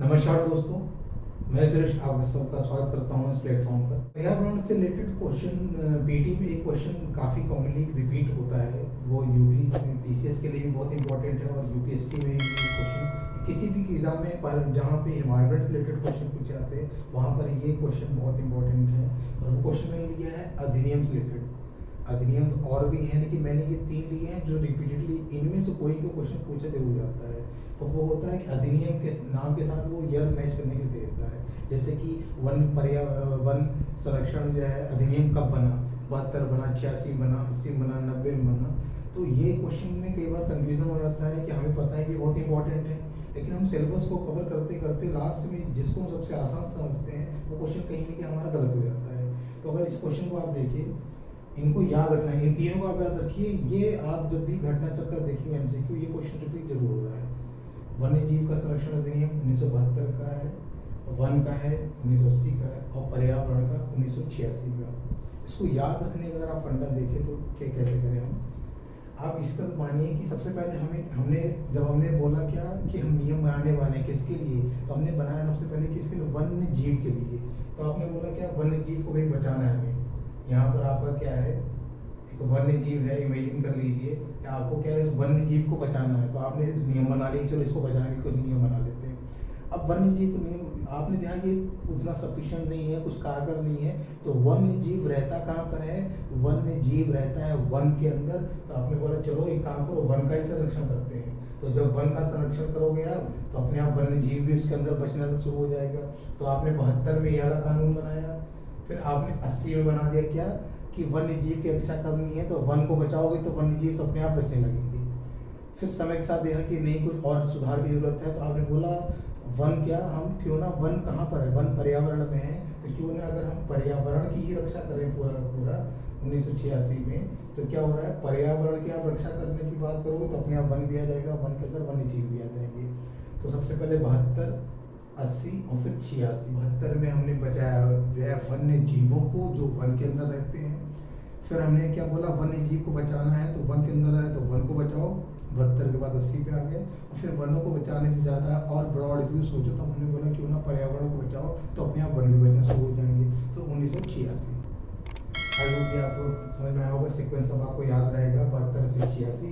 नमस्कार दोस्तों, मैं सुरेश आप सबका स्वागत करता हूं इस प्लेटफॉर्म पर। पर्यावरण से रिलेटेड क्वेश्चन पीटी में एक क्वेश्चन काफ़ी कॉमनली रिपीट होता है। वो यूपी पीसीएस के लिए भी बहुत इंपॉर्टेंट है और यूपीएससी में भी क्वेश्चन किसी भी एग्जाम में पर जहाँ पे इन्वायरमेंट रिलेटेड क्वेश्चन पूछे जाते हैं वहाँ पर ये क्वेश्चन बहुत इंपॉर्टेंट है। और वो क्वेश्चन मैंने लिया है अधिनियम से रिलेटेड। अधिनियम तो और भी हैं, लेकिन मैंने ये 3 लिए हैं जो रिपीटेडली इनमें से कोई भी क्वेश्चन पूछा जरूर जाता है। और वो होता है कि अधिनियम के नाम के साथ वो ईयर मैच करने के लिए दे देता है। जैसे कि वन संरक्षण जो है अधिनियम कब बना, 72 बना, 86 बना, 80 बना, 90 बना। तो ये क्वेश्चन में कई बार कन्फ्यूजन हो जाता है कि हमें पता है कि बहुत इंपॉर्टेंट है, लेकिन हम सिलेबस को कवर करते करते लास्ट में जिसको हम सबसे आसान समझते हैं वो क्वेश्चन कहीं ना कहीं हमारा गलत हो जाता है। तो अगर इस क्वेश्चन को आप देखिए, इनको याद रखना है, इन तीनों को आप याद रखिए। ये आप जब भी घटना चक्कर देखेंगे एमसीक्यू, ये क्वेश्चन रिपीट जरूर हो रहा है। वन्य जीव का संरक्षण अधिनियम 1972 का है, वन का है 1980 का है और पर्यावरण का 1986 का। इसको याद रखने का अगर आप फंडा देखें तो क्या कैसे करें हम, आप इसका तो मानिए कि सबसे पहले हमने बोला क्या कि हम नियम बनाने वाले हैं किसके लिए, तो हमने बनाया सबसे पहले किसके लिए, वन्य जीव के लिए। तो आपने बोला क्या, वन्य जीव को भी बचाना है हमें। यहाँ पर आपका क्या है, एक वन्य जीव है, इमेजिन कर लीजिए कि आपको क्या है इस वन्य जीव को बचाना है। तो आपने नियम बना लिए, चलो इसको बचाने के लिए नियम बना लेते हैं। अब वन्य जीव नियम आपने देखा ये उतना सफिशिएंट नहीं है, कुछ कारगर नहीं है। तो वन्य जीव रहता कहाँ पर है, वन्य जीव रहता है वन के अंदर। तो आपने बोला चलो एक काम करो, वन का ही संरक्षण करते हैं। तो जब वन का संरक्षण करोगे आप तो अपने आप वन्य जीव भी उसके अंदर बचना शुरू हो जाएगा। तो आपने 72 में यह वाला कानून बनाया। फिर आपने 80 में बना दिया क्या कि वन्य जीव की रक्षा करनी है, तो वन को बचाओगे तो वन्य जीव तो अपने आप बचने लगेंगे। फिर समय के साथ देखा कि नहीं कुछ और सुधार की जरूरत है, तो आपने बोला वन क्या, हम क्यों ना, वन कहाँ पर है, वन पर्यावरण में है, तो क्यों ना अगर हम पर्यावरण की ही रक्षा करें पूरा 1986 में। तो क्या हो रहा है, पर्यावरण की आप रक्षा करने की बात करोगे तो अपने आप वन भी आ जाएगा, वन के अंदर वन्य जीव भी आ जाएंगे। तो सबसे पहले 72, 80 और फिर 86। 72 में हमने बचाया जो है वन्य जीवों को जो वन के अंदर रहते हैं। फिर हमने क्या बोला, वन्य जीव को बचाना है तो वन के अंदर रहे तो वन को बचाओ। 72 के बाद 80 पे आ गए। और फिर वनों को बचाने से ज़्यादा और ब्रॉड व्यू सोचो तो हमने बोला क्यों ना पर्यावरण को बचाओ, तो अपने आप वन भी बचना शुरू हो जाएंगे। तो 1986 आई होप कि आपको समझ में आया होगा, सीक्वेंस अब आपको याद रहेगा 72 से 86।